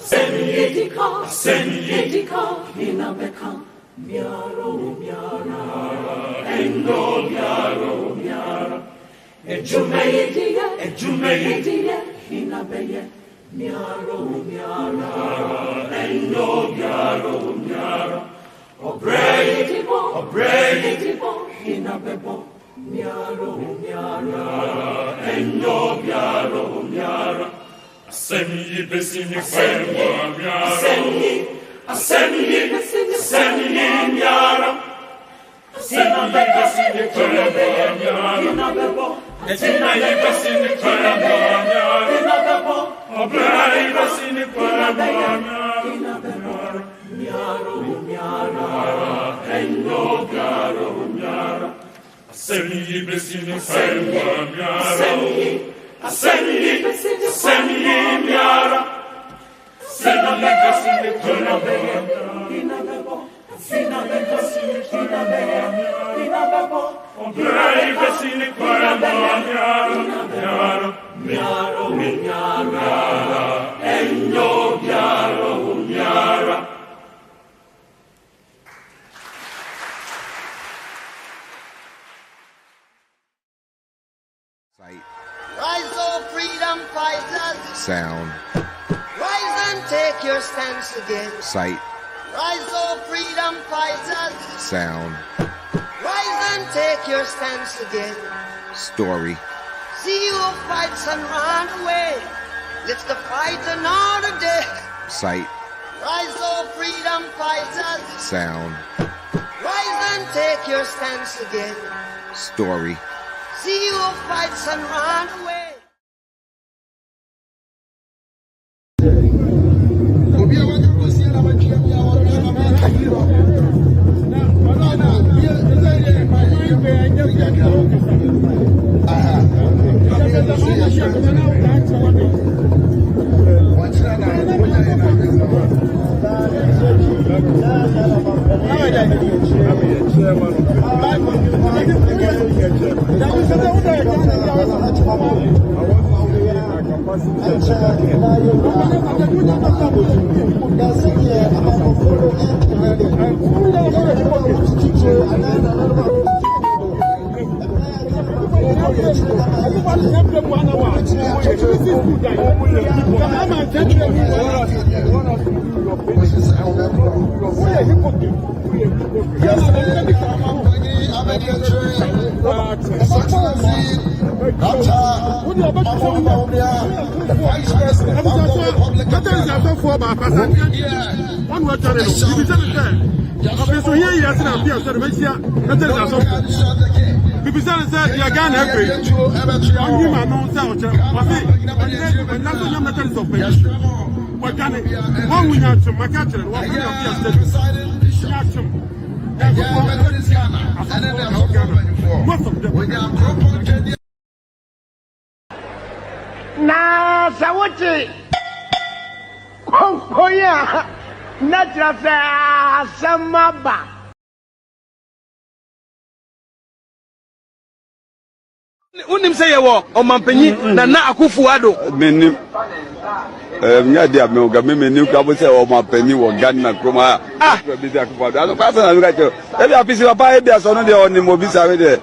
Senidika, Inabeka, Miaro, Miara, Endo, Miaro, Miara, Ejumeidia, Inabeye, Miaro, Miara, Endo, Miaro, Miara, Obredibo, Inabebo, Miaro, Miara, Endo, Miaro, Miara. Asemi besini kwemba miara. Asemi miara. Asemi besini kwemba miara. Asemi besini kwemba miara. Obrai besini kwemba miara. Miara. Endo miara. Asemi besini kwemba miara. Asemi miara. Asemi besini kwemba miara. Obrai besini kwemba miara. Endo miara. Rise, oh freedom fighters. Sound. Rise and take your stance again. Sight. Rise, oh freedom fighters. Sound. Rise and take your stance again. Story. See who fights and run away. Let's the fight another day. Sight. Rise, oh freedom fighters. Sound. Rise and take your stance again. Story. See who fights and run away. Na sawote konkoya na trafa samaba unim say wo omampanyi na Akufo-Addo menim nya dia me oga me menim ka bo say omampanyi wo Ghana kroma bi dia Akufo-Addo aso pa na ga che e bi apisi papa e bi aso no de onim obi sa me de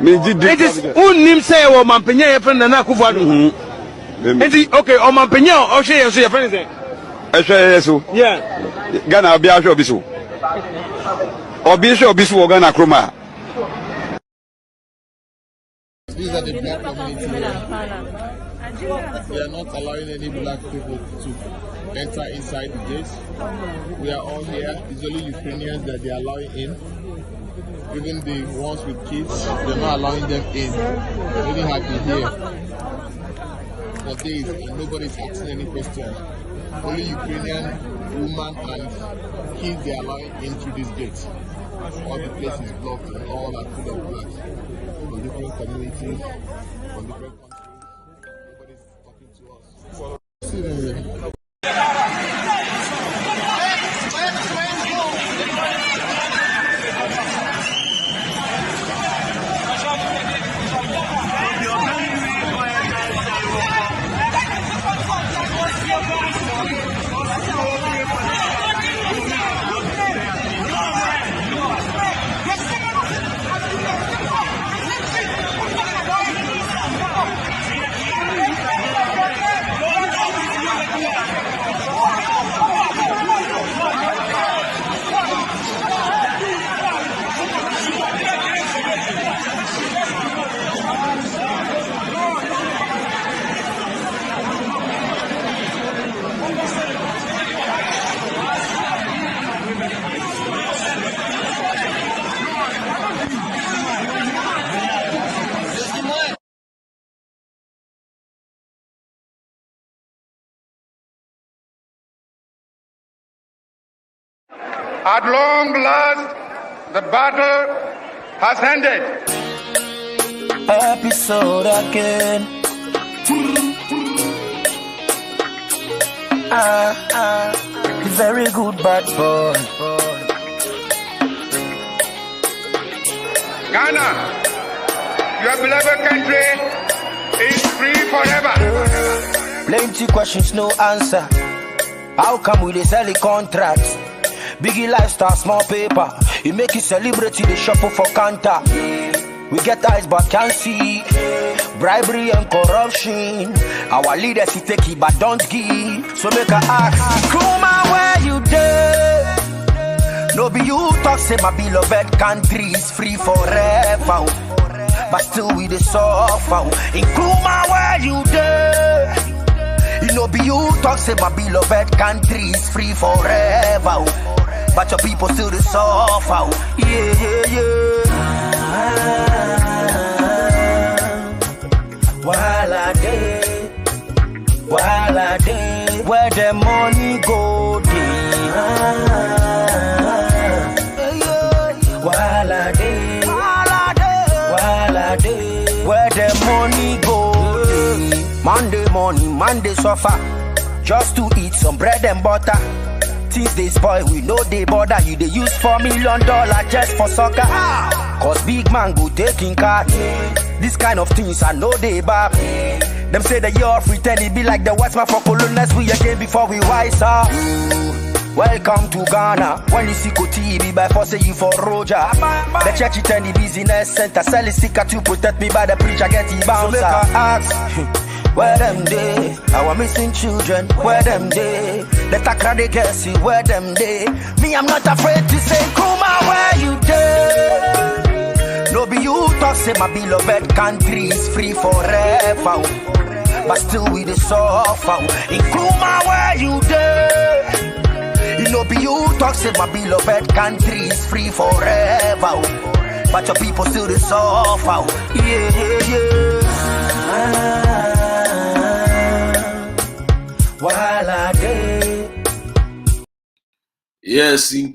me ji di unim say wo omampanyi e fe na Akufo-Addo enti okay omampanyi o hwe ye so ye fe ne hwe ye so yeah Ghana obi a hwe obi so wo Ghana kroma. These are the black community. We are not allowing any black people to enter inside the gates. We are all here. It's only Ukrainians that they are allowing in. Even the ones with kids, they're not allowing them in. They only have been here for days and nobody's asking any question. Only Ukrainian women and kids they are allowing in through these gates. All the place is blocked and all are full of blacks. From different communities, from different countries. Nobody's talking to us. See them here. At long last, the battle has ended. Episode again. Very good bad boy. Ghana, your beloved country is free forever. Plenty questions, no answer. How come we dey sell the contracts? Biggie lifestyle, small paper. You make it celebrity, the shuffle for counter. We get eyes but can't see. Bribery and corruption. Our leaders he take it but don't give. So make a ask, Kuma, where you there? No be you talk say my beloved country is free forever. But still we the suffer. In Kuma, where you there? You know be you talk say my beloved country is free forever. But your people still the suffer. Yeah, yeah, yeah. While I day, where the money go while I day, where the money go Monday morning, Monday suffer, just to eat some bread and butter. Things they spoil, we know they bother. You they use $4 million just for soccer. Cause big man go taking card. This kind of things I know they bab. Them say that you're free, tell it be like the white man for colonials. We again before we wise up. Welcome to Ghana. When you see TV by force say you for Roger. The church it and the business center. Sell a sticker to protect me by the preacher get the bouncer. So make a ask, where them day? Our missing children, where them day? The takra they get see, where them day? Me I'm not afraid to say, Kuma, where you day? No be you talk say my beloved country is free forever. But still we the suffer. In Kuma, where you day? You know be you talk say my beloved country is free forever. But your people still the suffer. Yeah, yeah, yeah. While I day. Yes, in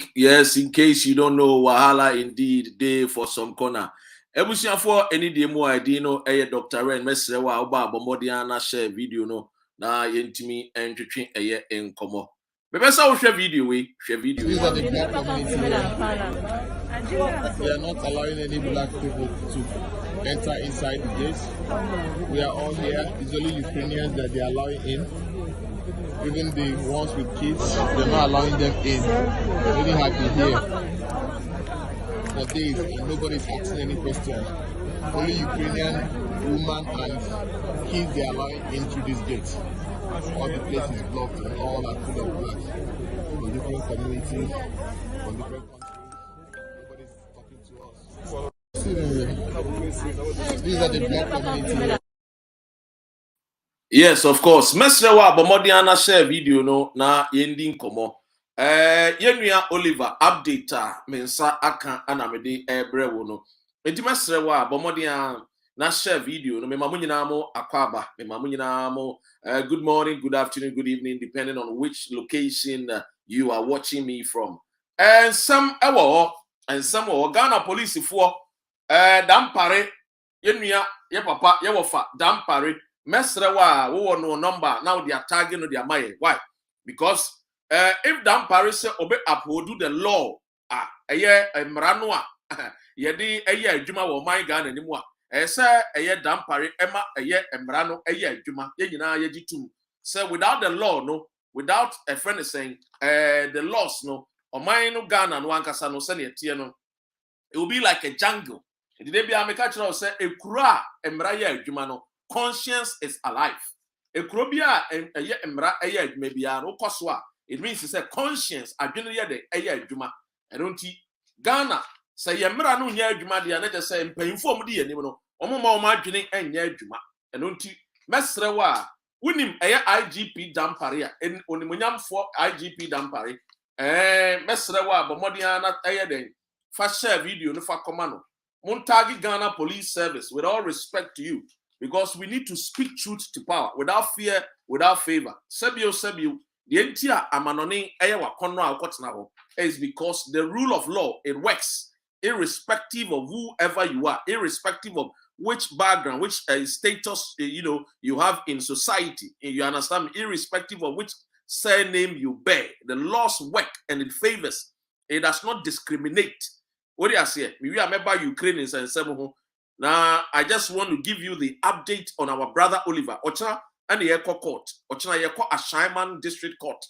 case you don't know, Wahala indeed day for some corner. Ebusia for any day more idea no Dr. Ren Mesrewa Oba Bomodiana share video no na yentimi entwetwe enkomo. Bebesa wo share video we share video. These are the black community. We are not allowing any black people to enter inside the gates. We are all here. It's only Ukrainians that they are allowing in. Even the ones with kids, they're not allowing them in. They only have been here for days and nobody's asking any questions. Only Ukrainian women and kids they are allowing in through these gates. All the places blocked and all are full of blacks from different communities, from different countries. Nobody's talking to us. These are the black community. Yes, of course. Mesrewa Bomodiana share video no na yendi nkomo. Yenua Oliver update mensa aka anamede ebrewo no. Enti Mesrewa Bomodiana na share video no me mamunyina mo akwaba me mamunyina mo good morning, good afternoon, good evening depending on which location you are watching me from. And some Ghana police for dampare yenua ye papa ye wofa dampare Mesrewa wo no number now they are tagging no their mind. Why? Because if dampare say obey uphold the law eye emrano yedi eye adwuma wo man Ghana nimu say eye dampare ema eye emrano eye adwuma ye nyina ye gitum say without the law no without a friend is saying the laws no oman no Ghana no ankasa no say netie no it will be like a jungle. Did they be ameka kira say ekura emra ye adwuma no conscience is alive. Ekrobia eye emra eye adwuma bia no koso a it means say conscience adwene ye de eye adwuma enonti Ghana say emra no nya adwuma de na just say mpanyimfo om de yanim no omoma om adwene enya adwuma enonti mesrewa unim eye IGP dampare a onimunyamfo IGP dampare mesrewa bomodian na eye den fa share video no fa komano Montagi Ghana Police Service, with all respect to you, because we need to speak truth to power, without fear, without favor. Sebio, the entire Amanoni Ewa Conra Kotnavo. is because the rule of law, it works irrespective of whoever you are, irrespective of which background, which status you have in society. You understand me? Irrespective of which surname you bear, the laws work and it favors. It does not discriminate. What do you say? We remember Ukrainians and some. Now I just want to give you the update on our brother Oliver. Ochana and the Eko Court. Ochana Yeko Ashaiman District Court.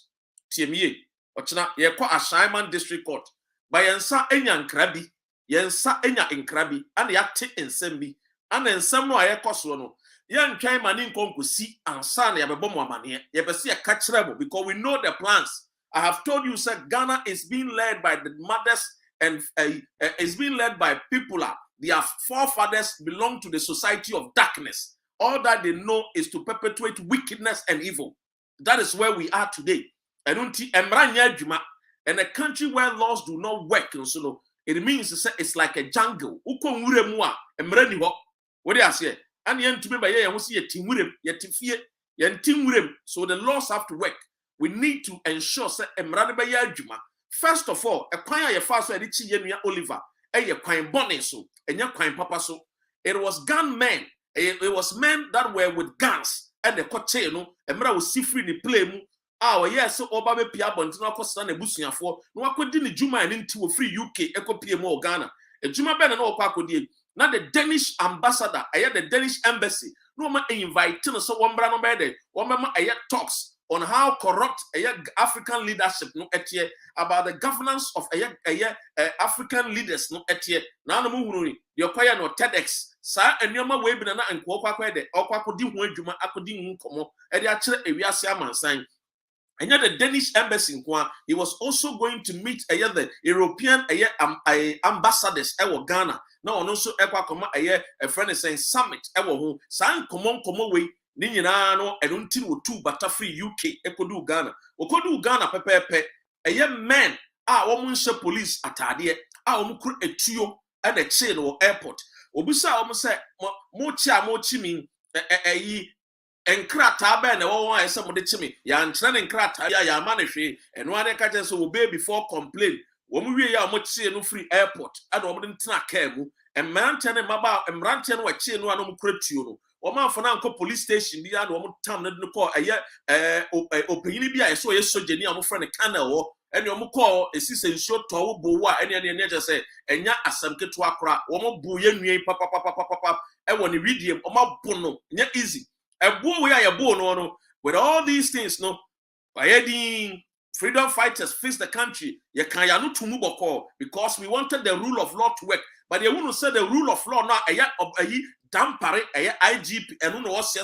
TME. Ochana Yeko Ashaiman District Court. By Yensa Enya Nkrabi. Yensa Enya Nkrabi. And Yate Ensembi. And then some no Ayeko Swono. Yan try manin konkusi ansan ya bebo mwamanie. Ya besi ya catchable because we know the plans. I have told you, sir, Ghana is being led by the mothers and is being led by people. Their forefathers belong to the society of darkness. All that they know is to perpetuate wickedness and evil. That is where we are today. And a country where laws do not work, so it means it's like a jungle. What do you say? And so the laws have to work. We need to ensure first of all, a kwanya fast Oliver, a kwine bonnet so, and your kwine papa so. It was gunmen, it was men that were with guns and the coche, and Mara was see free the play. Ah, yes, so Obabe Piabon, no cost on a bushing for no I could didn't Juma and into a free UK, Eco PMO Ghana. A Juma Ben and all Paco. Now the Danish ambassador, I had the Danish embassy. No man invite so one brand bed, one mama I had talks on how corrupt African leadership no etie about the governance of African leaders no etie. Now no muhuri, the acquire no TEDx. Sa and your way banana and Kwakwa de Okwakudi Juma Akudi Nkomo, and actually a Viasia sign. And yet the Danish embassy, he was also going to meet the European ambassadors at Ghana. Now, also a friend is saying summit. San common way. Ninano, I don't think two but free UK. Ekodu Ghana. Okodu Ghana pepe. A young man, woman police at Adia. Create a trio at the chain or airport. Obusa almost said, Mochi Enkrata ben e wo wan some de chimi ya ntrane enkrata ya manehwe eno ane ka je so obey before complain wo mu wie ya mo chie no free airport ade wo de ntena car mu emrante ne maba emrante ne wa chie no anom kratuo no wo ma fo na nko police station bi ade wo mo tam ne de ko opeyini bi a so ye sojeni am fro ne kana wo ene wo mo ko esise nsuo to wo bo wo a ene je se enya asam keto akora wo mo bu ye nwie papa e wo ne video o ma bu no nya easy. With all these things, no, freedom fighters face the country. Because we wanted the rule of law to work, but they want to say the rule of law now. Dampare IGP and no was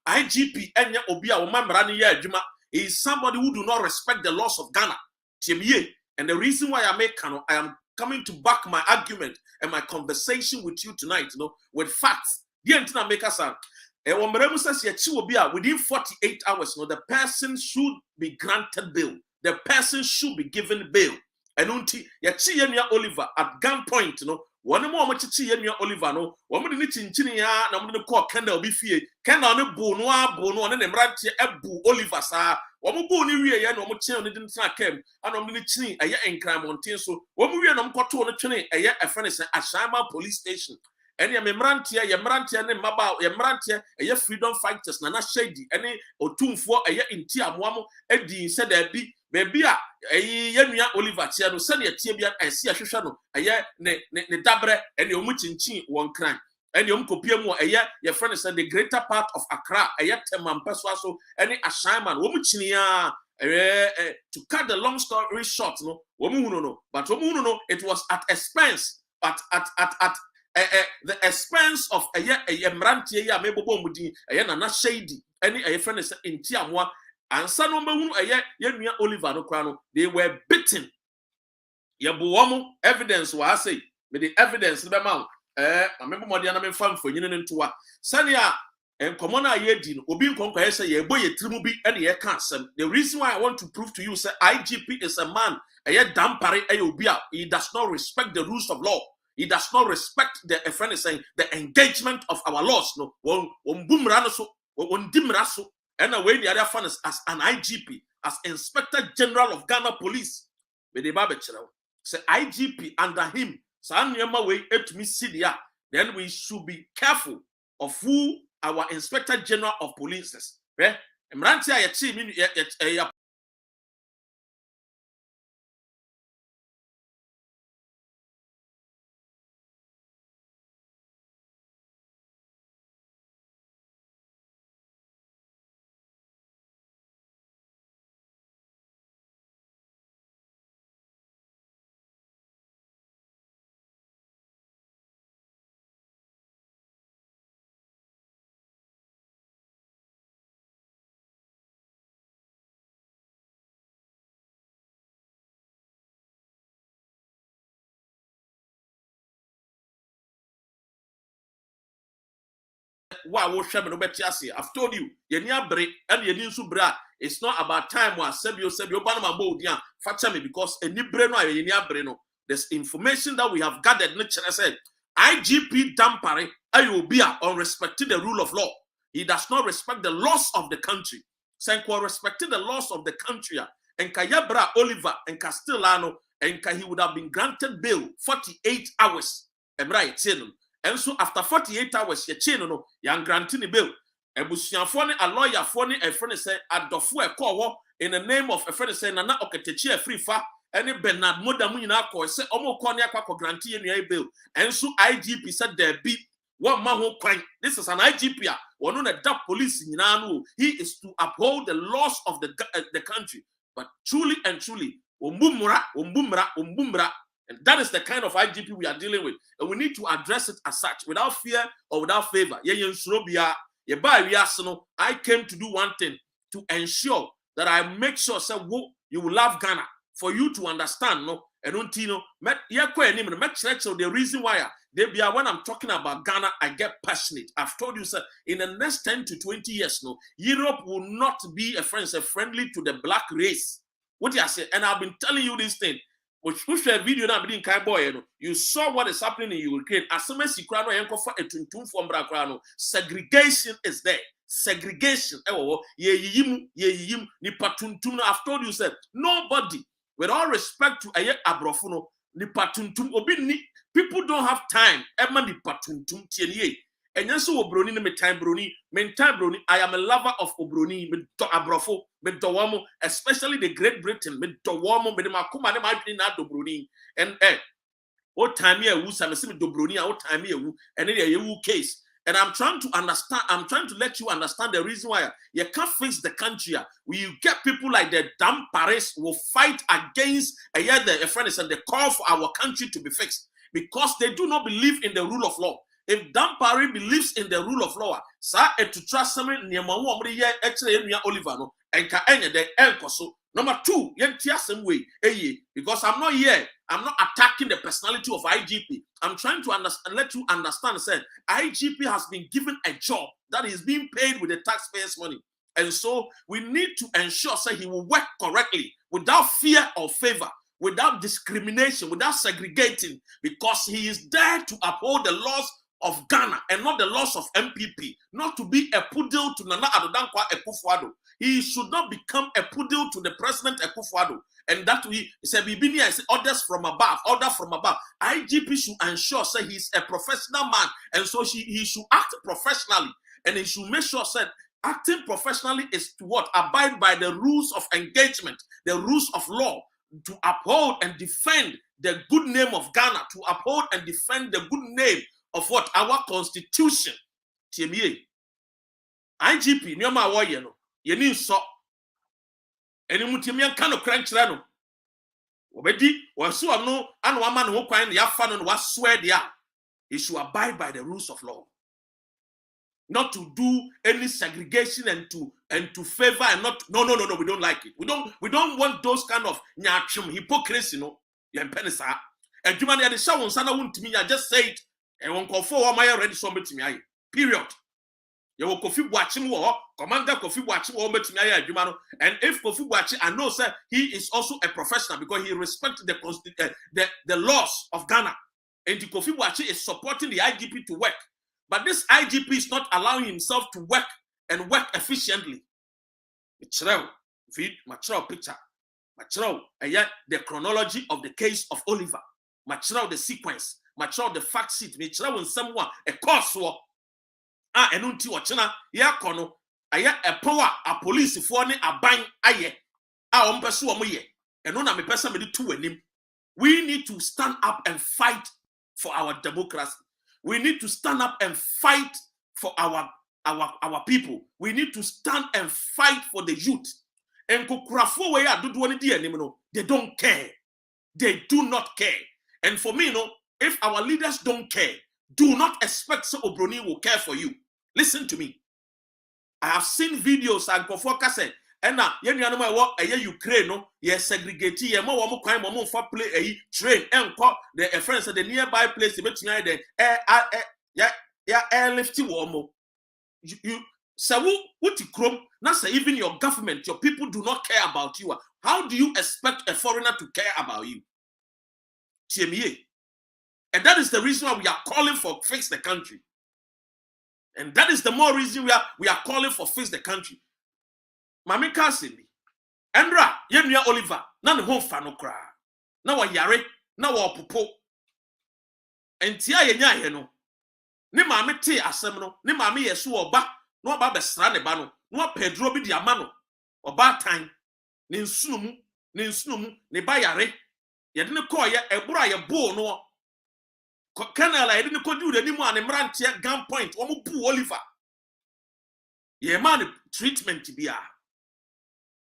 IGP and Obia is somebody who do not respect the laws of Ghana. And the reason why I am coming to back my argument and my conversation with you tonight, with facts. Within 48 hours, the person should be granted bail. The person should be given bail. And until Oliver at gunpoint, one more much Oliver, no, one minute in Chinia, no one call Kendall be fear. Kendall no bono, and then Rantia Ebu Oliver, sir. One more bony rear, no more chain didn't track him, and I'm going to a year in crime on Tinso. One more year, no got to a train, a year, a friend is at Shama police station. And Yamrantia, and Maba, Yamrantia, a freedom fighters, Nana Shady, any or 2 for a year in Tiamuamo, Eddie said there be, baby, a Yamia Oliver, Tiano, send your Tibia, and see a Shushano, a year, ne dabre, and your muchin chin, one crime. And your Copiamo, a year, your friend said the greater part of Accra, a year, Temam Peswaso, any Ashaman, Womuchinia. To cut the long story short, no, Womuno, but Womuno, it was at expense, at the expense of a Mrantia, Mabo Mudi, a Nana Shady, any a friend is in Tiamwa, and Sanomu, a year, Oliver no Crano, they were beaten. Yabuomo evidence was say, with the evidence, the amount. I remember Modiana fan for Union to what Sania and Commona Yedin, Obin Conquer say, ye boy, a trimubi, and ye can't. The reason why I want to prove to you, sir, IGP is a man, a yet dampare, he does not respect the rules of law. He does not respect the friend is saying the engagement of our laws. No, one boom ranoso, one dim raso, and away the other fun is as an IGP. as Inspector General of Ghana Police. Say IGP under him. Then we should be careful of who our Inspector General of Police is. Right? I've told you, it's not about time because there's information that we have gathered. IGP Dampare Ayobia on respecting the rule of law. He does not respect the laws of the country. Senko respecting the laws of the country. And Kayabra Oliver and Castellano, and he would have been granted bail 48 hours. And so after 48 hours, you chain no, you granting bail. And Busianfone, a lawyer, phone, a friend say, Adofu a call in the name of a friend say, Nana Oketechi free fa. Any Bernard Modamina call say, Omo Konya Quaco grantee in bill. And so IGP said there be one man who crime. This is an IGP. One on the police in Nanu. He is to uphold the laws of the country. But truly and truly, Umbumra. And that is the kind of IGP we are dealing with. And we need to address it as such, without fear or without favor. I came to do one thing, to ensure that I make sure you will love Ghana. For you to understand, no, and the reason why when I'm talking about Ghana, I get passionate. I've told you, sir, in the next 10 to 20 years, no, Europe will not be friendly to the black race. What do I say? And I've been telling you this thing. Which video now being boy, you saw what is happening in Ukraine. As soon as segregation is there. Segregation. I've told you, sir, nobody, with all respect to Abrofuno, people don't have time. And yes, Obroni, Broni. I am a lover of Obroni, Abrofo, especially the Great Britain, and what time here, Dobroni, what time here, and then a case. And I'm trying to understand, I'm trying to let you understand the reason why you can't fix the country. When you get people like the damn Paris will fight against the friends and the call for our country to be fixed because they do not believe in the rule of law. If Dampare believes in the rule of law, to trust someone near Oliver and the Elcoso. Number two, way, because I'm not here. I'm not attacking the personality of IGP. I'm trying to understand, let you understand. Said IGP has been given a job that is being paid with the taxpayers' money, and so we need to ensure that he will work correctly, without fear or favor, without discrimination, without segregating, because he is there to uphold the laws of Ghana and not the laws of MPP, not to be a poodle to Nana Adodankwa Akufo-Addo. He should not become a poodle to the President Akufo-Addo. And that we said, orders from above, order from above. IGP should ensure that he's a professional man, and so he should act professionally, and he should make sure that acting professionally is to what? Abide by the rules of engagement, the rules of law, to uphold and defend the good name of Ghana, to uphold and defend the good name of what? Our constitution. IGP, Nyoma Woye no, Yeni so. Eni mutimian kano kranchira no. Obedi, wasu no, anu wama no kwan ya fa no was swear dia. He should abide by the rules of law. Not to do any segregation and to favor and not no, we don't like it. We don't want those kind of nyachum hypocrisy, no. Yempenisa. And you man ya de shawo nsana wuntimi ya just say it. And one call for my already somebody to me. Period. You will coffee watching war, Commander Coffee watching war to me. And if Coffee watching, I know, sir, he is also a professional because he respects the laws of Ghana. And the Coffee watching is supporting the IGP to work. But this IGP is not allowing himself to work and work efficiently. It's real. Material picture. Material, the chronology of the case of Oliver. Material, the sequence. Material, the fact sheet. Material, when someone, a course war. Enunti ochina ya kono aya epowa a police for ne aban aye ompeso omo ye eno na me pesa me to anim. We need to stand up and fight for our democracy. We need to stand up and fight for our people. We need to stand and fight for the youth. And kukurafo we adodo ne di anim no, they don't care. They do not care. And for me, if our leaders don't care, do not expect so Obroni will care for you. Listen to me. I have seen videos and Kofoka said, and now you know what a Ukraine no, yes, segregate ye more crime more for play a train and call the friends at the nearby place between the airlifting warm. You say what you chrome, not say even your government, your people do not care about you. How do you expect a foreigner to care about you? TMA. And that is the reason why we are calling for fix the country. And that is the more reason we are calling for fix the country. Mami Kasimi, Andra, Yemia Oliver, na ne ho fa no kra. Na wa yare, na wa popo. Entia yenya he no. Ne maame te asem no, ne maame yeso oba, no oba besra ne ba no, no Pedro bi di ama no. Oba tan, ne nsunumu, ne ba yare. Ye de ne ko ye ebura ye bo no. Kanala ye de ne ko di animu ane mrantie gun point, wo mu pu Oliver. Ye man treatment bia.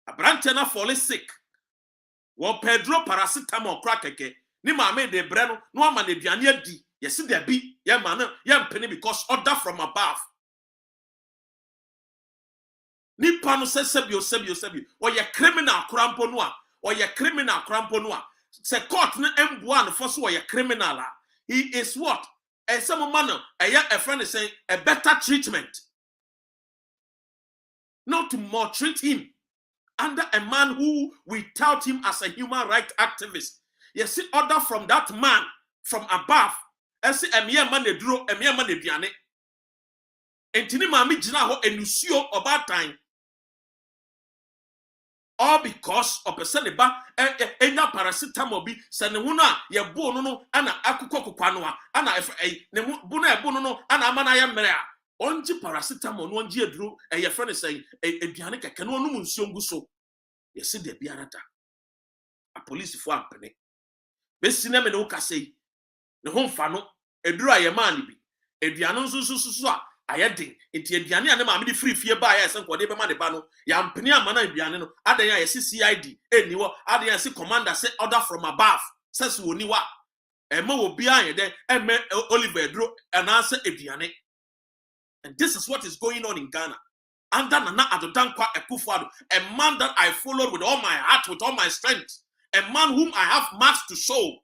Abrante na fall sick. Wo Pedro paracetamol krakeke. Ni maame de bre no ama na aduane adi. Yesi de bi ye man ye mpene because order from above. Ni pano se sebio. O ye criminal krampo no a. O ye criminal krampo no a. Se court na emboa no for so o ye criminal a. He is what? Some man a friend is saying a better treatment. Not to maltreat him under a man who we tout him as a human rights activist. You see order from that man from above. I see emia man eduro, emia man eduane. Entini mami jina ho enusio about time. All because of person ba enya paracetamol bi se ne hunu a ye bo no ana akukọ kokwanoa ana ne bu na ebo no ana amana ye mere a onji paracetamol no onji eduro ye friend say eduane keke no onum nsuo ngu so ye se de biarata a police fo ampene be sine me ne ukase ne ho mfa no eduro aye man bi eduane nso a ayedin enti aduane ane ma me di free fie ba ya ese nkode be ma de ba no ya mpene amana aduane no adan ya yesi CID eniwo adan ya si commander say order from above says woni wa ema obi anye den eme Oliver Dro anase aduane. And this is what is going on in Ghana under Nana Adodankwa Akufo-Addo, a man that I followed with all my heart, with all my strength, a man whom I have much to show.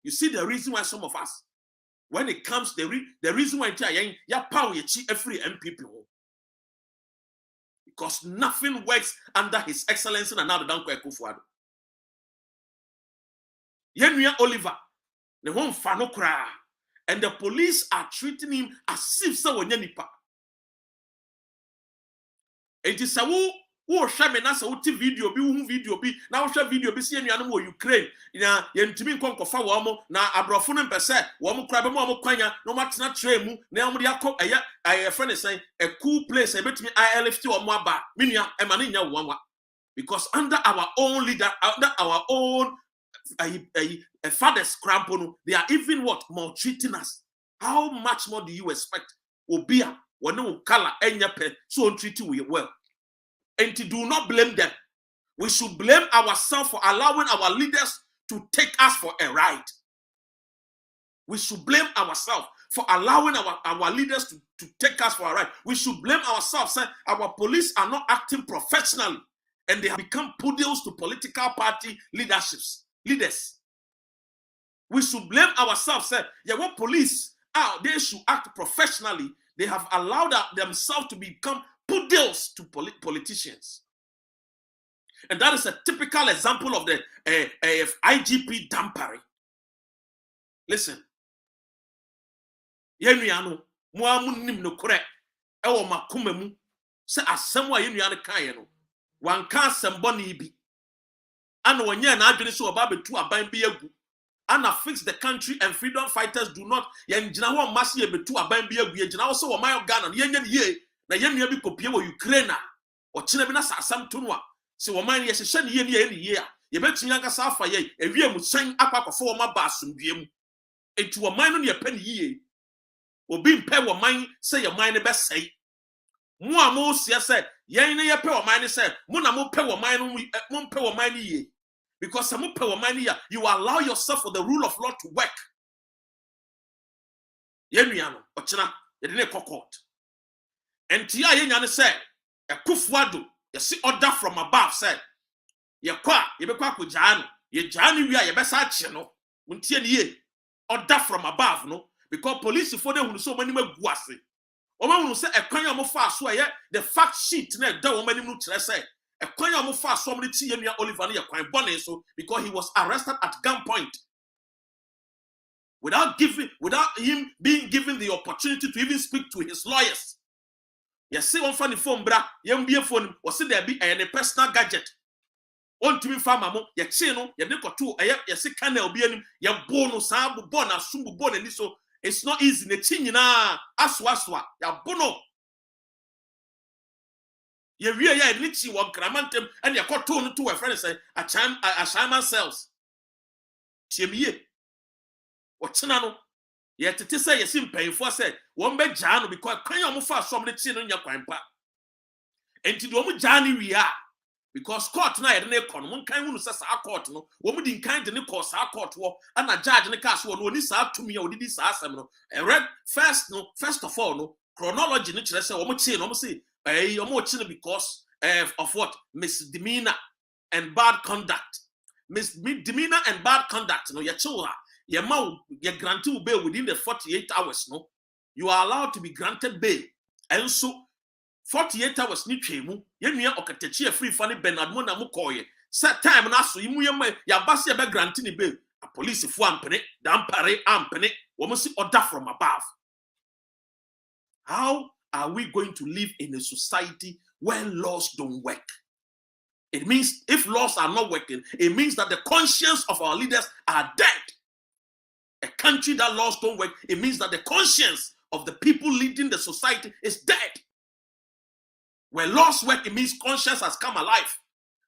You see the reason why some of us, when it comes, the reason why ya power every MPP, because nothing works under His Excellency and Adodankwa Akufo-Addo. Yenuya Oliver, the home fano kra, and the police are treating him as if someone nipa. It is a who share me na so video bi na wo share video bi se enuanom wo Ukraine na yentimi nkonkofa wo mo na abrofo no mpese wo mo kra be mo kwanya no matena tray mu na wo de akọ aya friend say a cool place e betimi ILFT wo mo aba menua e ma nya wo because under our own leader, under our own father's crampono, they are even what maltreating us. How much more do you expect? Obia no color enyape so treat you well. And to do not blame them. We should blame ourselves for allowing our leaders to take us for a ride. We should blame ourselves for allowing our leaders to take us for a ride. We should blame ourselves, saying our police are not acting professionally and they have become poodles to political party leaders. We should blame ourselves, say, yeah, what police they should act professionally. They have allowed themselves to become poodles to politicians. And that is a typical example of the IGP dampering. Listen. Yenuano, moamu nim no kore, ewo makuma mu, se asem wa yenuano kan ye no. One can't semboni bi. And when you're not doing so about the two aban be agu. And fix the country and freedom fighters do not. Yenjina one masi be two aban be agu. Yenjina also my Ghana. Yenjen ye. Na yenye bi kopie wo Ukraine. Or China bina sa sam tunwa. So woman yes shen ye ni ye. Ye bet nyanga sa fa ye. Ewie mu san akwa kofo ma ba asumdue. Enti woman no ye pen ye. Obi mpe woman say your mind be say. Mo amo sia say yen ne ye pe woman say mo na mo pe woman no mo pe woman ye. Because some pe woman here you allow yourself for the rule of law to work. Yenuano ochina ye de ne court. Enti ya ye nyane say Ekufuado ye see order from above say ye kwa ye be kwa kujano ye jani wi a ye be sa che no untie ne ye order from above no because police for them so many magu ase o ma hunu say ekwan ya mo fa so ye the fact sheet na da wo mani mu kire say ekwan ya mo fa so mo ti ye nua Oliver no ye kwan bone so because he was arrested at gunpoint without him being given the opportunity to even speak to his lawyers. Yes, see one funny phone bra yem be phone or see there be a personal gadget. On to me farmer mo ye chino ye de koto ye see canal be anim ye bono sa bo na sumbu bo na so it's not easy ne chi nyina aswa ya bono ye wie ya ni chi won kramantem and ye koto no to a friend say a shaman cells tiemiye o china no ye tete say ye sim payfo say won be jaa no because kwan yo mo fa som ne chi no nya kwan pa enti do mo jaa ni wi a because court na ye de ne kon mo kan hunu say sa court no wo mo di kan de ne ko sa court wo ana judge ne ka so no oni sa tumi a odidi sa asem no first of all no chronology ne kire say wo mo chi no mo say wo mo chi no because of what misdemeanor and bad conduct misdemeanor and bad conduct no ye chiwa ye granted bail within the 48 hours no you are allowed to be granted bail and so 48 hours ni twemu ye nua okatachi free funny Bernard mo na mo koye set time na so yimu ye ya base ye be grant ni bail a police fu ampene dampare ampene wo mo see order from above. How are we going to live in a society where laws don't work? It means if laws are not working, it means that the conscience of our leaders are dead. A country that laws don't work, it means that the conscience of the people leading the society is dead. Where laws work, it means conscience has come alive.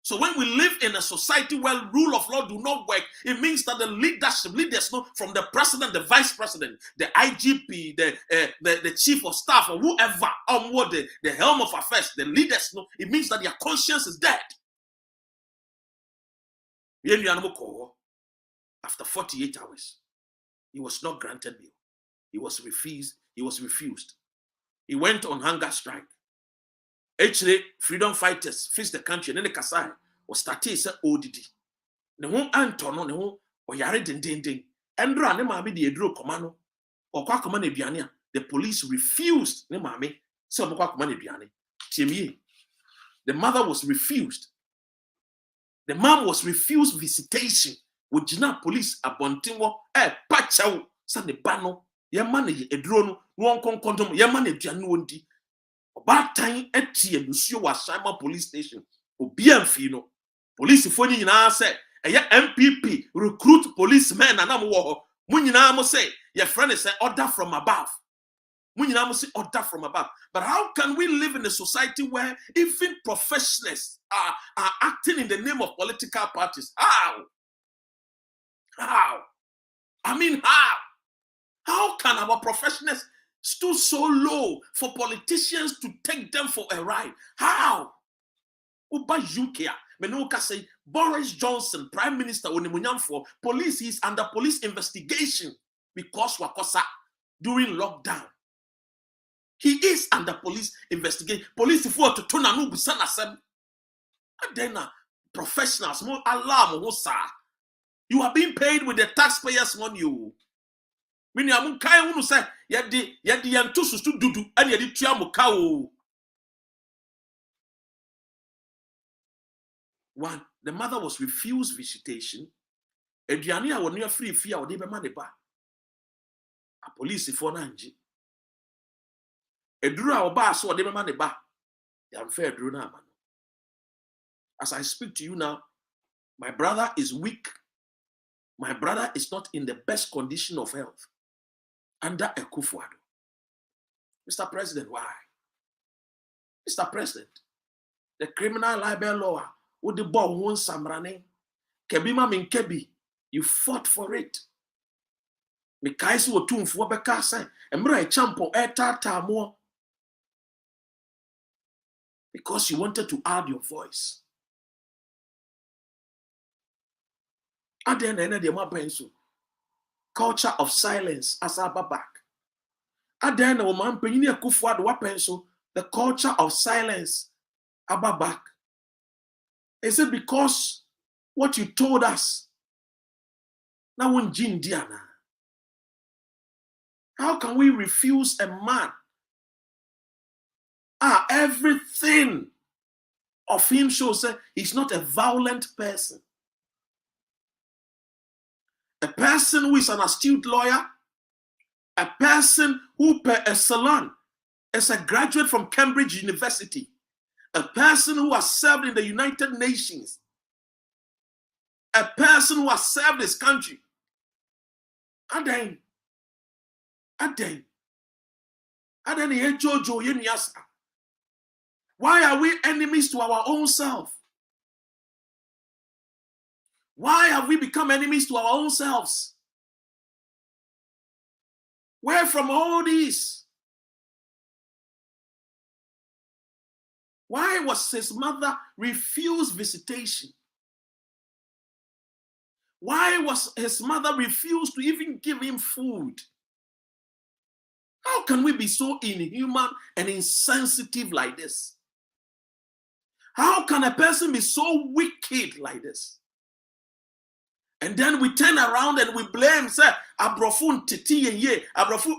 So when we live in a society where rule of law do not work, it means that the leaders know from the president, the vice president, the IGP, the chief of staff, or whoever, the helm of affairs, the leaders know, it means that their conscience is dead. After 48 hours, he was not granted bail. He was refused. He went on hunger strike. Actually, freedom fighters faced the country and then the Kasai was started say ODD. Ne ho Antono ne ho oyare dendenden. Endra ne maame de edro komano. Okwa koma na aduane a the police refused ne maame say okwa koma na aduane. Tiemie. The mother was refused. The mom was refused visitation. Wojina police abontinwo pachawo sa ne ba no ye ma ne edro no won konkondom ye ma na aduane wondi. About time etie Lucio was Shama police station. Obiamfi no. Police for ni nyina say MPP recruit policemen and am wo. Mu nyina mo say your friend is order from above. Mu nyina mo say order from above. But how can we live in a society where even professionals are acting in the name of political parties? How? I mean how? How can our professionals stood so low for politicians to take them for a ride? How? Uba UK, Menuka say Boris Johnson, Prime Minister, for police is under police investigation because Wakosa during lockdown. He is under police investigation. Police for to turn anu busana sem. And then professionals, more alarm, you are being paid with the taxpayers' money. Mini amun kai unu say yadi yantu susu dudu and yadi tuamu kao. One, the mother was refused visitation. Ediania were near free fear or deba maneba. A police for nanji. Edura or bar so deba maneba. The unfair druna man. As I speak to you now, my brother is weak. My brother is not in the best condition of health under Akufo-Addo. Mr. President, why? Mr. President, the criminal libel law with the ball won samrane. Kebima min kebi, you fought for it. Mikaisi wo tumfuo beka say, emra e champo e tata mo. Because you wanted to add your voice. Aden ene de ma penso. Culture of silence as a back. Aden o man penyini Akufo-Addo wa penso. The culture of silence back. Is it because what you told us now when Jin Diana? How can we refuse a man? Everything of him shows that he's not a violent person. A person who is an astute lawyer, a person who per excellence is a graduate from Cambridge University, a person who has served in the United Nations, a person who has served his country. Why are we enemies to our own self? Why have we become enemies to our own selves? Where from all this? Why was his mother refused visitation? Why was his mother refused to even give him food? How can we be so inhuman and insensitive like this? How can a person be so wicked like this? And then we turn around and we blame, say, Abrofun titi and ye, Abrofun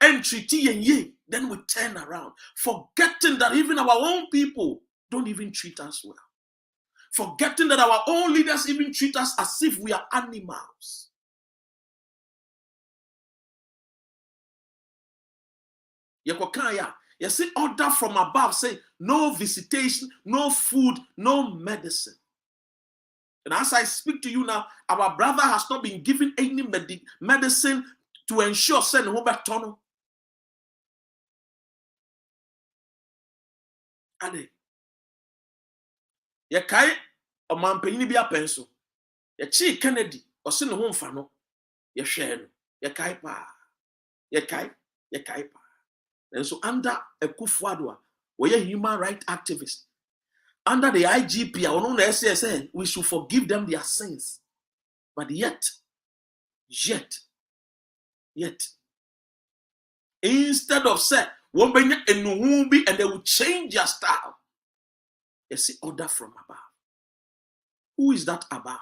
entry ti and ye. Then we turn around, forgetting that even our own people don't even treat us well. Forgetting that our own leaders even treat us as if we are animals. Yekokaya, you see order from above, say no visitation, no food, no medicine. And as I speak to you now, our brother has not been given any medicine to ensure send home back tunnel. Ade. Ye kai o man panyin bi apenso. Ye chi Kennedy o se ne ho mfa no. Ye hwe no. Ye kai pa. Ye kai pa. And so under Akufo-Addo, we are human rights activists. Under the IGP, I want to say we should forgive them their sins. But yet, instead of say, and they will change their style, you see order from above. Who is that above?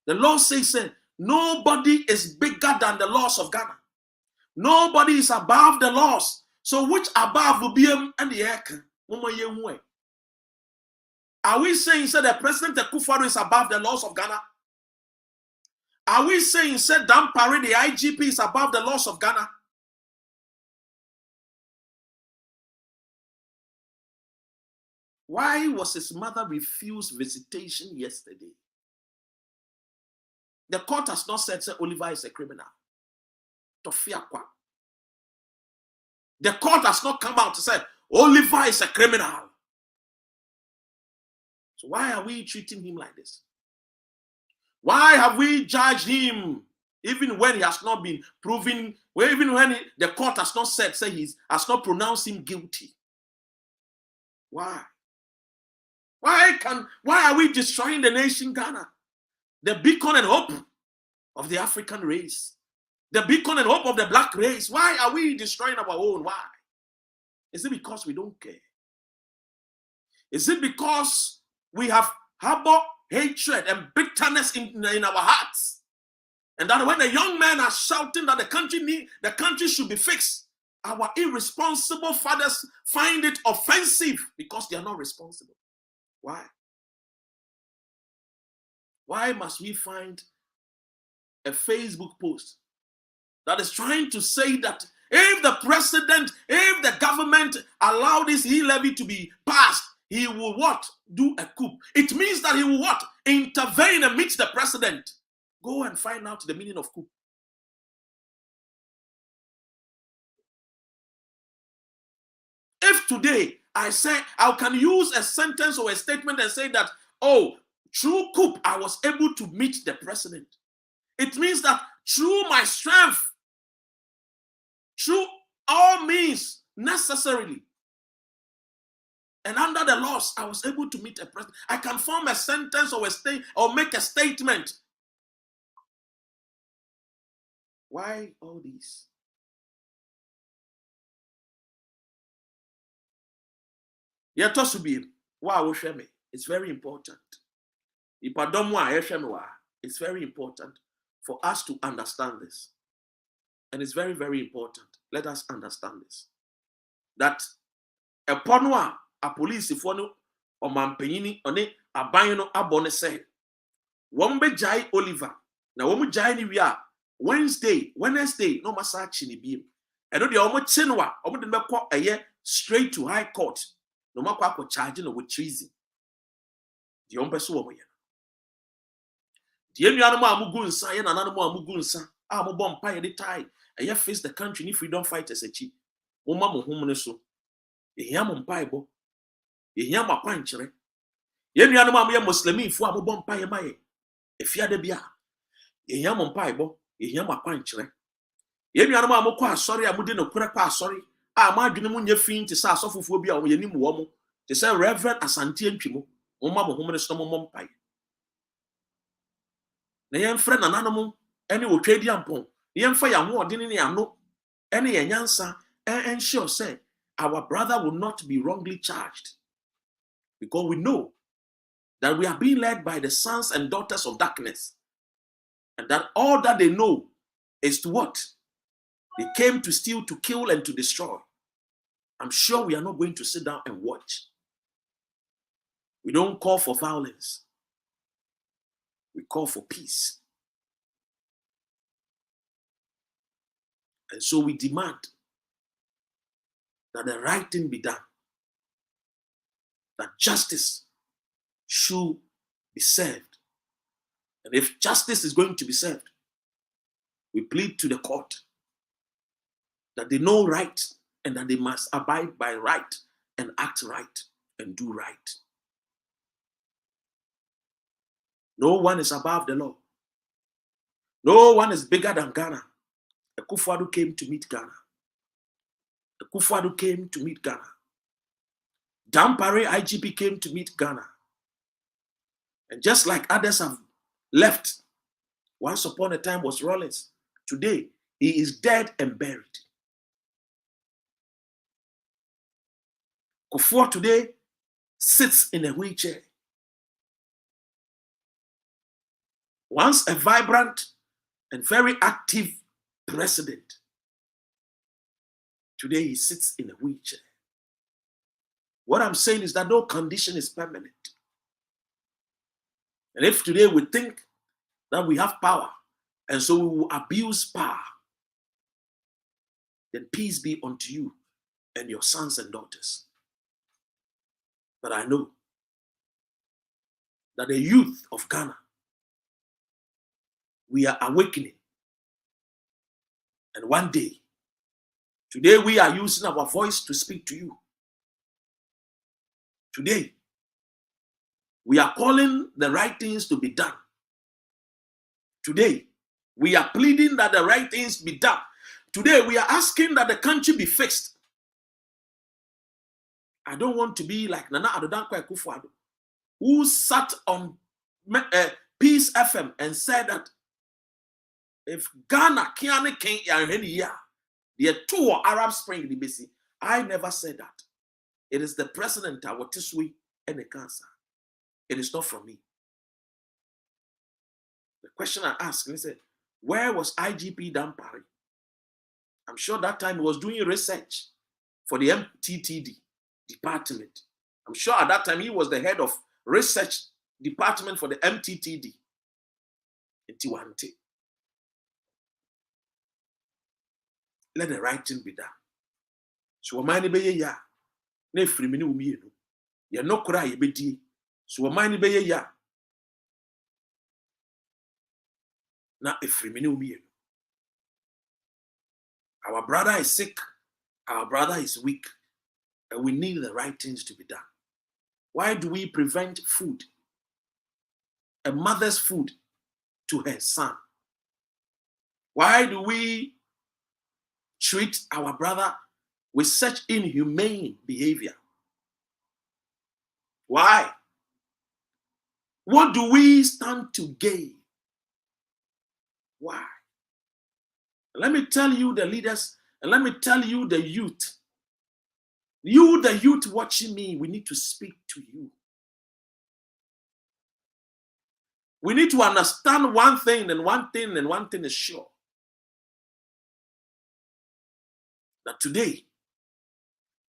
The law says, nobody is bigger than the laws of Ghana. Nobody is above the laws. So which above will be and the air? Are we saying that President Akufo-Addo is above the laws of Ghana? Are we saying that Dampare, the IGP, is above the laws of Ghana? Why was his mother refused visitation yesterday? The court has not said Oliver is a criminal. The court has not come out to say Oliver is a criminal. So why are we treating him like this? Why have we judged him even when he has not been proven, even when the court has not said, has not pronounced him guilty? Why? Why are we destroying the nation Ghana? The beacon and hope of the African race. The beacon and hope of the black race. Why are we destroying our own? Why? Is it because we don't care? Is it because we have harbor hatred and bitterness in our hearts? And that when the young men are shouting that the country should be fixed, our irresponsible fathers find it offensive because they are not responsible. Why? Why must we find a Facebook post that is trying to say that if the government allow this e-levy to be passed, he will what? Do a coup. It means that he will what? Intervene and meet the president. Go and find out the meaning of coup. If today I say I can use a sentence or a statement and say that, oh, through coup, I was able to meet the president. It means that through my strength, through all means necessarily, and under the laws, I was able to meet a president. I can form a sentence or make a statement. Why all these? Yeah, to be wow, it's very important. It's very important for us to understand this. And it's very, very important. Let us understand this. That a ponwa, a police, if one or Mampini, on a bayano abone say, Wombe Jai Oliver, now Womu Jai we are Wednesday, no massage in beam. And the Omo Chinwa, Omo the Mako a year straight to High Court, no Mako charging with treason. The Ompesu Omoya. The animal Amugunsa, and an animal Amugunsa, Amobom Pie the tie, a year face the country if we don't fight as a chief. Omamo Homoneso. Yam Bible, Yam a quanchere. Yen animal Muslimi for Amobom Pie Maye. If you had a bia, Yam Bible, Yam a quanchere. Yen animal Moqua, sorry, I wouldn't know, sorry. I'm arguing your fiend to sass off phobia or your name woman. To say Reverend Asanti and Pimo, Omamo Homoneso Pie. Na yɛn friend an animal any will trade yampon yɛn fa ya ho ɔde ne ano any yansa and ensure say our brother will not be wrongly charged, because we know that we are being led by the sons and daughters of darkness, and that all that they know is to what? They came to steal, to kill, and to destroy. I'm sure we are not going to sit down and watch. We don't call for violence. We call for peace. And so we demand that the right thing be done, that justice should be served. And if justice is going to be served, we plead to the court that they know right and that they must abide by right and act right and do right. No one is above the law. No one is bigger than Ghana. Akufo-Addo came to meet Ghana. Akufo-Addo came to meet Ghana. Dampare IGP came to meet Ghana. And just like others have left, once upon a time was Rollins. Today, he is dead and buried. Kufuor today sits in a wheelchair. Once a vibrant and very active president, today he sits in a wheelchair. What I'm saying is that no condition is permanent. And if today we think that we have power and so we will abuse power, then peace be unto you and your sons and daughters. But I know that the youth of Ghana, we are awakening. And one day, today we are using our voice to speak to you. Today, we are calling the right things to be done. Today, we are pleading that the right things be done. Today, we are asking that the country be fixed. I don't want to be like Nana Addo Dankwa Akufo-Addo, who sat on Peace FM and said that if Ghana can't the two Arab Spring, I never said that. It is the president, our Tisui, and the cancer. It is not from me. The question I asked, he said, where was IGP Dampare? I'm sure that time he was doing research for the MTTD department. I'm sure at that time he was the head of research department for the MTTD in Tiwante. Let the right thing be done. So, my neighbor, yeah, ne free me. Ye no kura ye bedi. So mine be ye ya. Na efrimini umiye. Our brother is sick. Our brother is weak. And we need the right things to be done. Why do we prevent food? A mother's food to her son. Why do we treat our brother with such inhumane behavior? Why? What do we stand to gain? Why? Let me tell you, the leaders, and let me tell you, the youth. You, the youth watching me, we need to speak to you. We need to understand one thing, and one thing is sure. That today,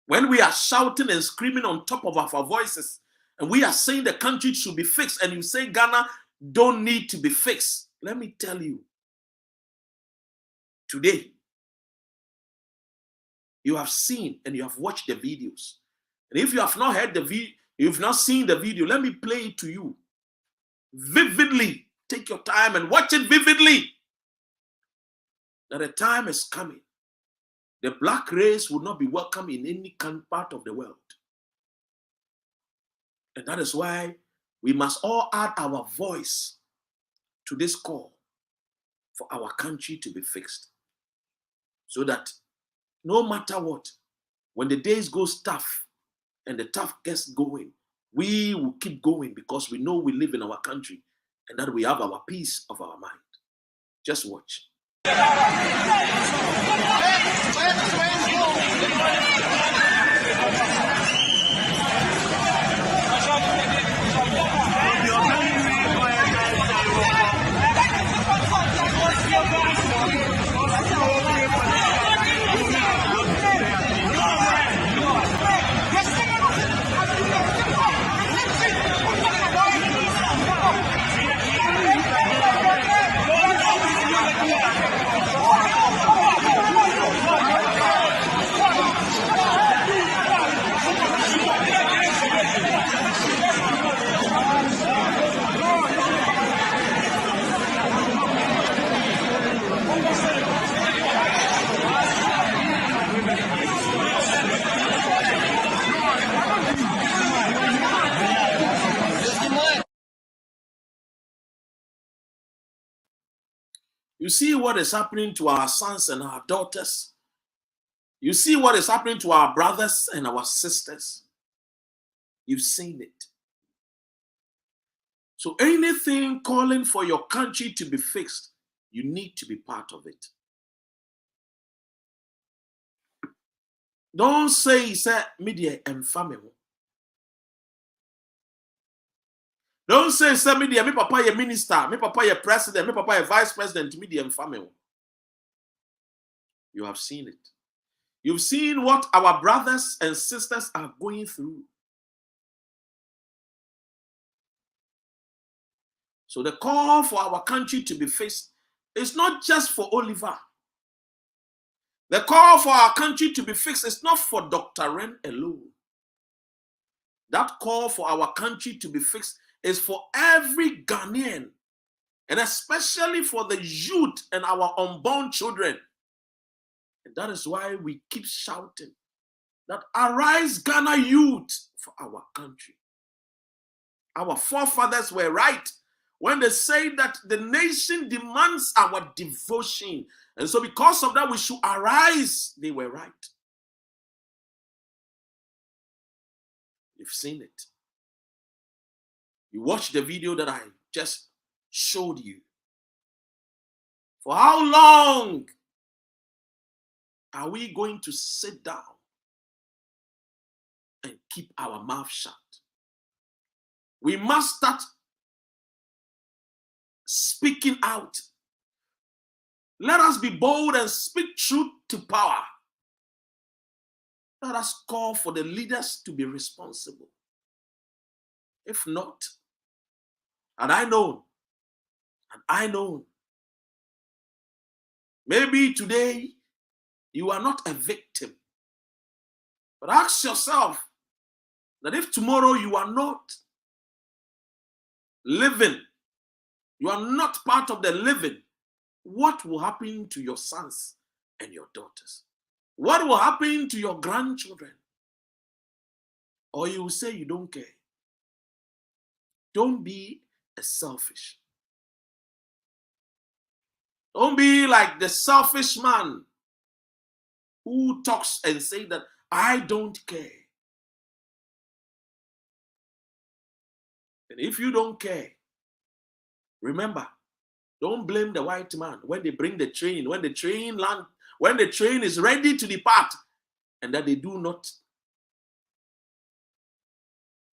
when we are shouting and screaming on top of our voices, and we are saying the country should be fixed, and you say Ghana don't need to be fixed, let me tell you, today, you have seen and you have watched the videos. And if you have not heard the video, you've not seen the video, let me play it to you vividly. Take your time and watch it vividly. That a time is coming. The black race will not be welcome in any part of the world. And that is why we must all add our voice to this call for our country to be fixed. So that no matter what, when the days go tough and the tough gets going, we will keep going because we know we live in our country and that we have our peace of our mind. Just watch. You see what is happening to our sons and our daughters. You see what is happening to our brothers and our sisters. You've seen it. So anything calling for your country to be fixed, you need to be part of it. Don't say, media and family. Don't say, media, me papa ye minister, me papa ye president, me papa ye vice president, media and family. You have seen it. You've seen what our brothers and sisters are going through. So the call for our country to be fixed is not just for Oliver. The call for our country to be fixed is not for Dr. Ren alone. That call for our country to be fixed is for every Ghanaian, and especially for the youth and our unborn children. And that is why we keep shouting that arise, Ghana youth, for our country. Our forefathers were right when they say that the nation demands our devotion. And so because of that, we should arise. They were right. You've seen it. You watched the video that I just showed you. For how long are we going to sit down and keep our mouth shut? We must start speaking out. Let us be bold and speak truth to power. Let us call for the leaders to be responsible. If not, and I know, maybe today you are not a victim, but ask yourself that if tomorrow you are not living, you are not part of the living, what will happen to your sons and your daughters? What will happen to your grandchildren? Or you will say you don't care. Don't be a selfish. Don't be like the selfish man who talks and say that I don't care. And if you don't care, remember, don't blame the white man when they bring the train, when the train is ready to depart, and that they do not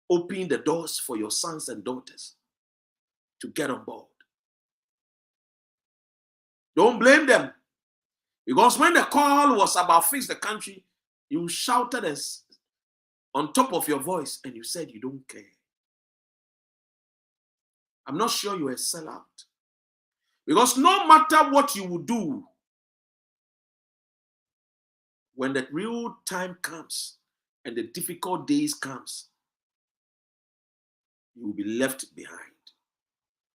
open the doors for your sons and daughters to get on board. Don't blame them. Because when the call was about fix the country, you shouted as on top of your voice and you said you don't care. I'm not sure you're a sellout. Because no matter what you will do, when the real time comes and the difficult days comes, you will be left behind.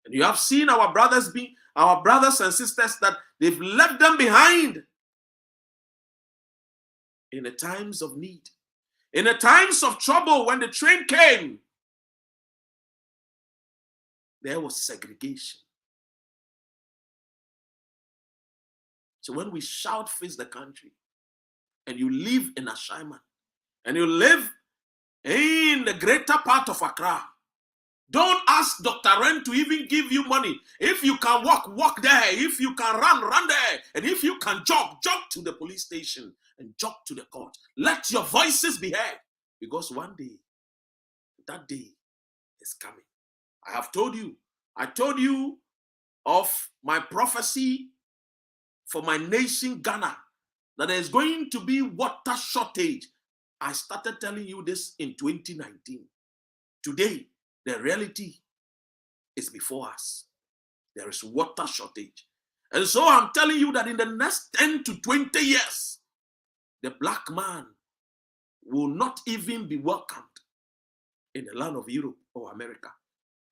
And you have seen our brothers and sisters that they've left them behind in the times of need. In the times of trouble, when the train came, there was segregation. So when we shout face the country, and you live in Ashaiman, and you live in the greater part of Accra, don't ask Dr. Ren to even give you money. If you can walk there. If you can run there. And if you can jog to the police station and jog to the court. Let your voices be heard. Because one day, that day is coming. I told you of my prophecy for my nation, Ghana, that there is going to be water shortage. I started telling you this in 2019. Today, the reality is before us. There is water shortage. And so I'm telling you that in the next 10 to 20 years, the black man will not even be welcomed in the land of Europe or America.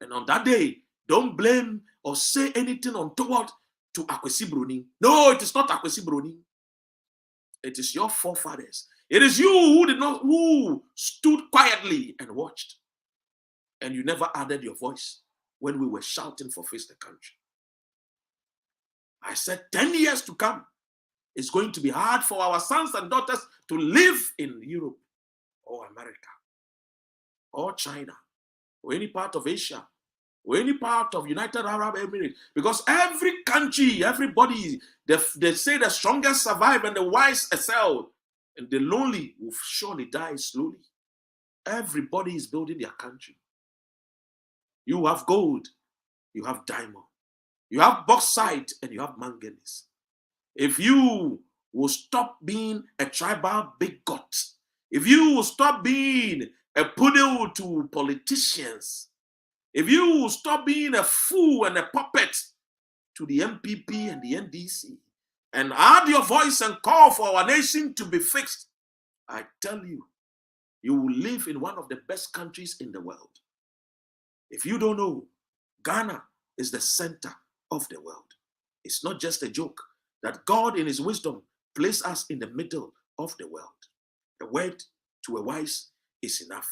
And on that day, don't blame or say anything untoward to Akwesi Broni. No, it is not Akwesi Broni. It is your forefathers. It is you who stood quietly and watched. And you never added your voice when we were shouting for face the country. I said 10 years to come, it's going to be hard for our sons and daughters to live in Europe or America or China or any part of Asia or any part of United Arab Emirates. Because every country, everybody, they say the strongest survive and the wise excel, and the lonely will surely die slowly. Everybody is building their country. You have gold, you have diamond, you have bauxite, and you have manganese. If you will stop being a tribal bigot, if you will stop being a poodle to politicians, if you will stop being a fool and a puppet to the MPP and the NDC, and add your voice and call for our nation to be fixed, I tell you, you will live in one of the best countries in the world. If you don't know, Ghana is the center of the world. It's not just a joke that God in his wisdom placed us in the middle of the world. The word to a wise is enough.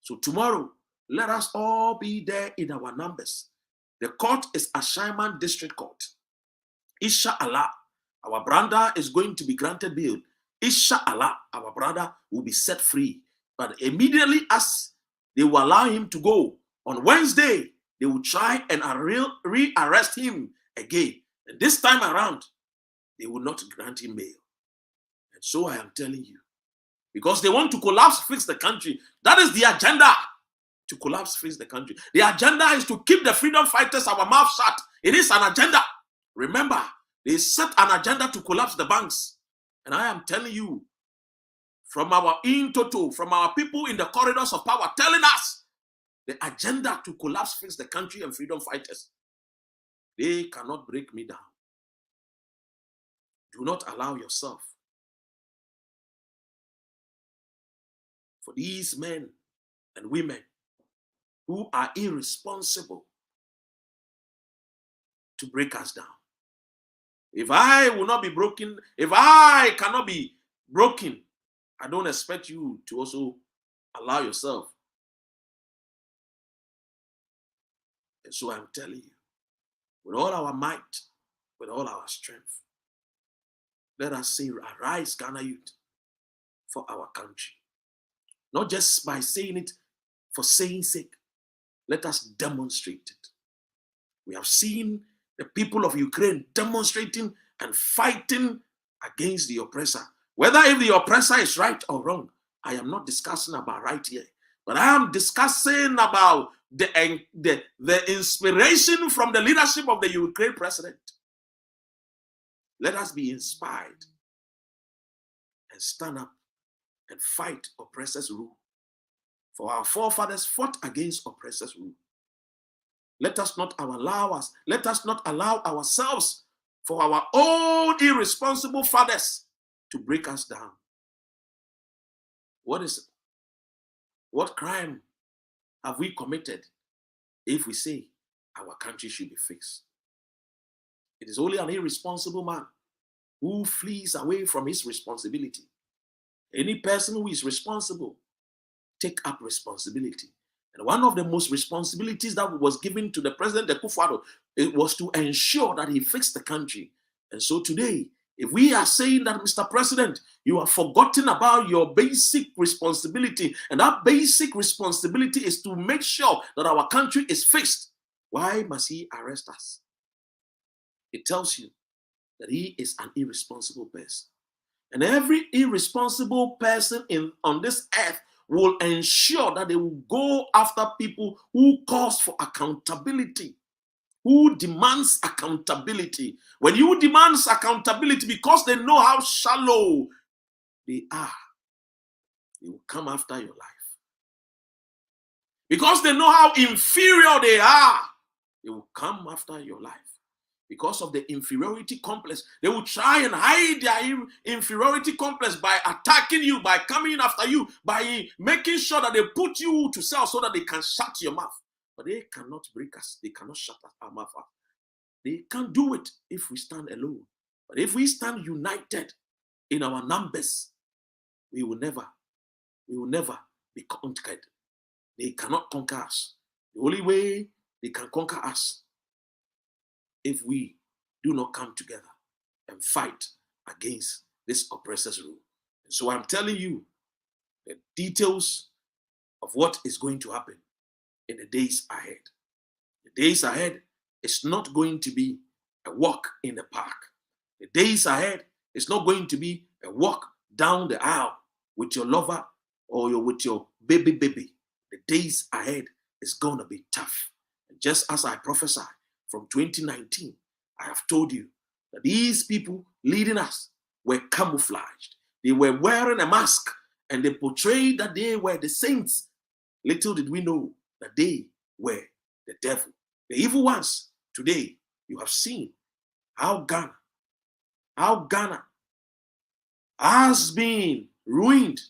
So tomorrow, let us all be there in our numbers. The court is Ashaiman District Court. Inshallah, our brother is going to be granted bail. Inshallah, our brother will be set free. But immediately as they will allow him to go, on Wednesday, they will try and re-arrest him again. And this time around, they will not grant him bail. And so I am telling you, because they want to collapse, fix the country. That is the agenda, to collapse, fix the country. The agenda is to keep the freedom fighters our mouth shut. It is an agenda. Remember, they set an agenda to collapse the banks. And I am telling you, from our in toto, from our people in the corridors of power, telling us the agenda to collapse, fix the country and freedom fighters. They cannot break me down. Do not allow yourself for these men and women who are irresponsible to break us down. If I will not be broken, if I cannot be broken, I don't expect you to also allow yourself. And so I'm telling you, with all our might, with all our strength, let us say, arise, Ghana youth, for our country. Not just by saying it for saying sake. Let us demonstrate it. We have seen the people of Ukraine demonstrating and fighting against the oppressor. Whether if the oppressor is right or wrong, I am not discussing about right here. But I am discussing about the inspiration from the leadership of the Ukraine president. Let us be inspired and stand up and fight oppressors' rule. For our forefathers fought against oppressors' rule. Let us not allow ourselves for our own irresponsible fathers to break us down. What is it? What crime have we committed if we say our country should be fixed? It is only an irresponsible man who flees away from his responsibility. Any person who is responsible, take up responsibility. And one of the most responsibilities that was given to the President Akufo-Addo, it was to ensure that he fixed the country. And so today, if we are saying that, Mr. President, you have forgotten about your basic responsibility, and that basic responsibility is to make sure that our country is fixed, why must he arrest us? It tells you that he is an irresponsible person. And every irresponsible person on this earth will ensure that they will go after people who calls for accountability, who demands accountability. When you demand accountability because they know how shallow they are, they will come after your life. Because they know how inferior they are, they will come after your life. Because of the inferiority complex, they will try and hide their inferiority complex by attacking you, by coming after you, by making sure that they put you to cell so that they can shut your mouth. But they cannot break us. They cannot shut our mouth up. They can't do it if we stand alone. But if we stand united in our numbers, we will never be conquered. They cannot conquer us. The only way they can conquer us, if we do not come together and fight against this oppressor's rule. And so I'm telling you the details of what is going to happen in the days ahead. The days ahead is not going to be a walk in the park. The days ahead is not going to be a walk down the aisle with your lover or with your baby. The days ahead is going to be tough. And just as I prophesied, from 2019, I have told you that these people leading us were camouflaged. They were wearing a mask and they portrayed that they were the saints. Little did we know that they were the devil. The evil ones. Today, you have seen how Ghana has been ruined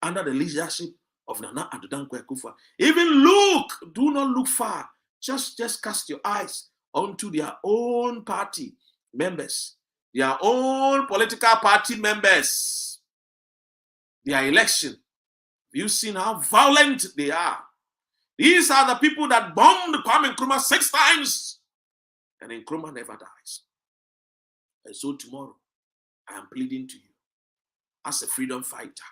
under the leadership of Nana Addo Dankwa Akufo-Addo. Even do not look far. Just cast your eyes onto their own party members, their own political party members, their election. You've seen how violent they are. These are the people that bombed Kwame Nkrumah 6 times, and Nkrumah never dies. And so tomorrow, I am pleading to you, as a freedom fighter,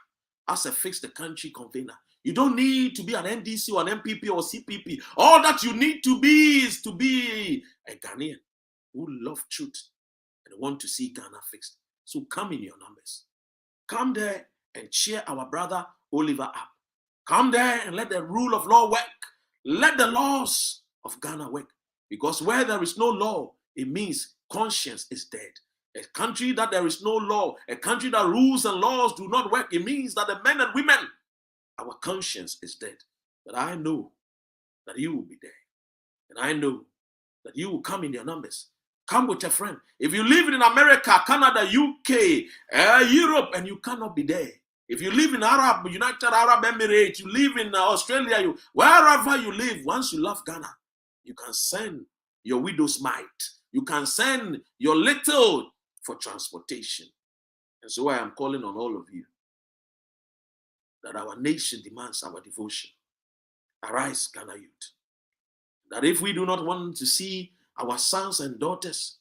as a Fix the Country convener. You don't need to be an NDC or an MPP or CPP. All that you need to be is to be a Ghanaian who love truth and want to see Ghana fixed. So come in your numbers. Come there and cheer our brother Oliver up. Come there and let the rule of law work. Let the laws of Ghana work. Because where there is no law, it means conscience is dead. A country that there is no law, a country that rules and laws do not work, it means that the men and women, our conscience is dead. But I know that you will be there. And I know that you will come in your numbers. Come with a friend. If you live in America, Canada, UK, Europe, and you cannot be there, If you live in United Arab Emirates, you live in Australia, wherever you live, once you love Ghana, you can send your widow's mite. You can send your little for transportation. And so I am calling on all of you that our nation demands our devotion. Arise, Ghana youth. That if we do not want to see our sons and daughters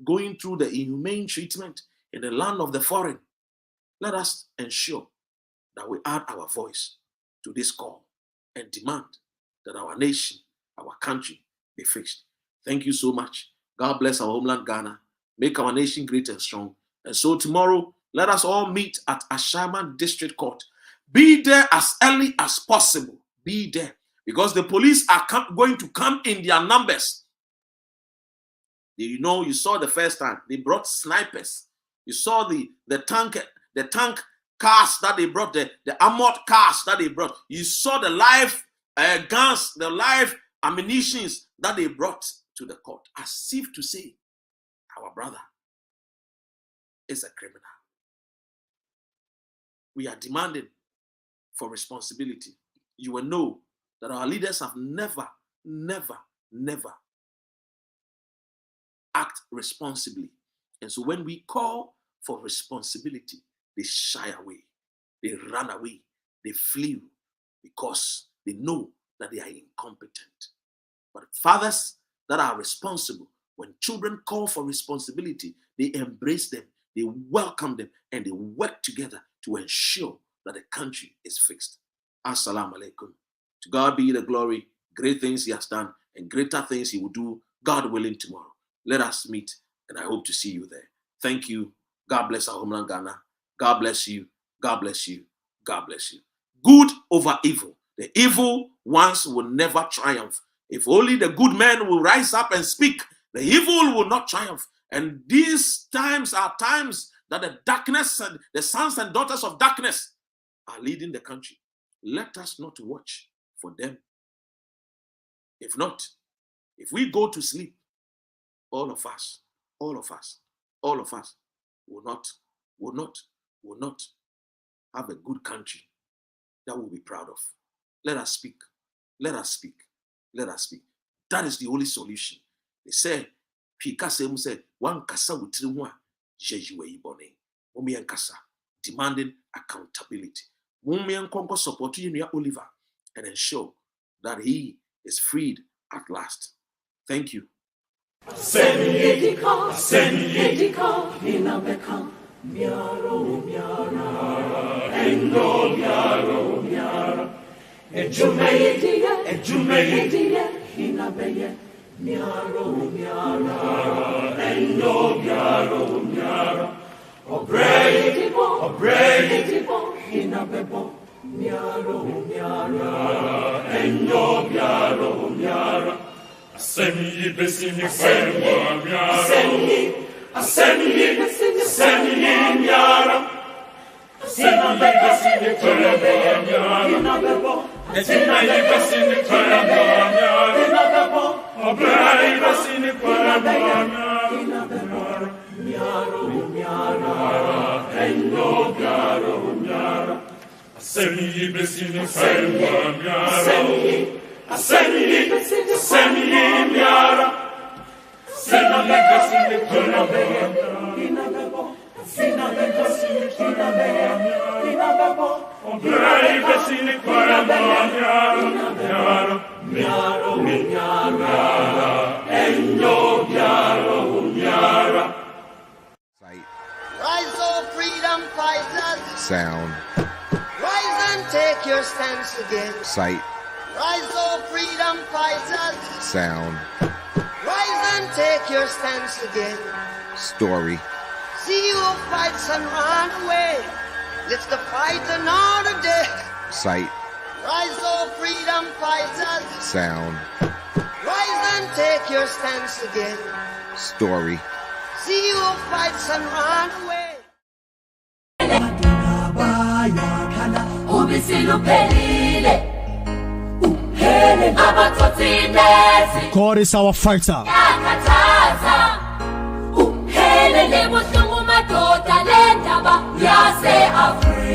going through the inhumane treatment in the land of the foreign, let us ensure that we add our voice to this call and demand that our nation, our country be fixed. Thank you so much. God bless our homeland, Ghana. Make our nation great and strong. And so tomorrow, let us all meet at Ashaiman District Court. Be there as early as possible. Be there. Because the police are going to come in their numbers. You saw the first time. They brought snipers. You saw the tank cars that they brought, the armored cars that they brought. You saw the live guns, the live ammunitions that they brought to the court, as if to say, our brother is a criminal. We are demanding for responsibility. You will know that our leaders have never act responsibly. And so when we call for responsibility, they shy away, they run away, they flee because they know that they are incompetent. But fathers that are responsible, when children call for responsibility, they embrace them, they welcome them, and they work together to ensure that the country is fixed. Assalamu alaikum. To God be the glory. Great things he has done and greater things he will do, God willing, tomorrow. Let us meet, and I hope to see you there. Thank you. God bless our homeland, Ghana. God bless you. God bless you. God bless you. Good over evil. The evil ones will never triumph. If only the good men will rise up and speak, the evil will not triumph. And these times are times that the darkness and the sons and daughters of darkness are leading the country. Let us not watch for them. If not, if we go to sleep, all of us will not have a good country that we'll be proud of. Let us speak. Let us speak. Let us speak. That is the only solution. They say, one kasa wutiriwa jejiwe ibone. Mumian kasa demanding accountability. Mumian konko support you Oliver and ensure that he is freed at last. Thank you. Seni besini kwemwa miara. Seni miara. Seni besini kwemwa miara. Seni besini kwemwa miara. Obrai besini kwemwa miara. Miara. Endo miara. Seni besini kwemwa miara. Seni miara. Seni miara. Rise, oh freedom fighters. Sound. Rise and take your stance again. Sight. Rise, oh freedom fighters. Sound. Rise and take your stance again. Story. See who fights and run away. It's the fight another day. Sight. Rise, oh freedom fighters. Sound. Rise and take your stance again. Story. See who fights and run away. God is our fighter. Uhelele buhlungu madoda le ndaba yase Afrika.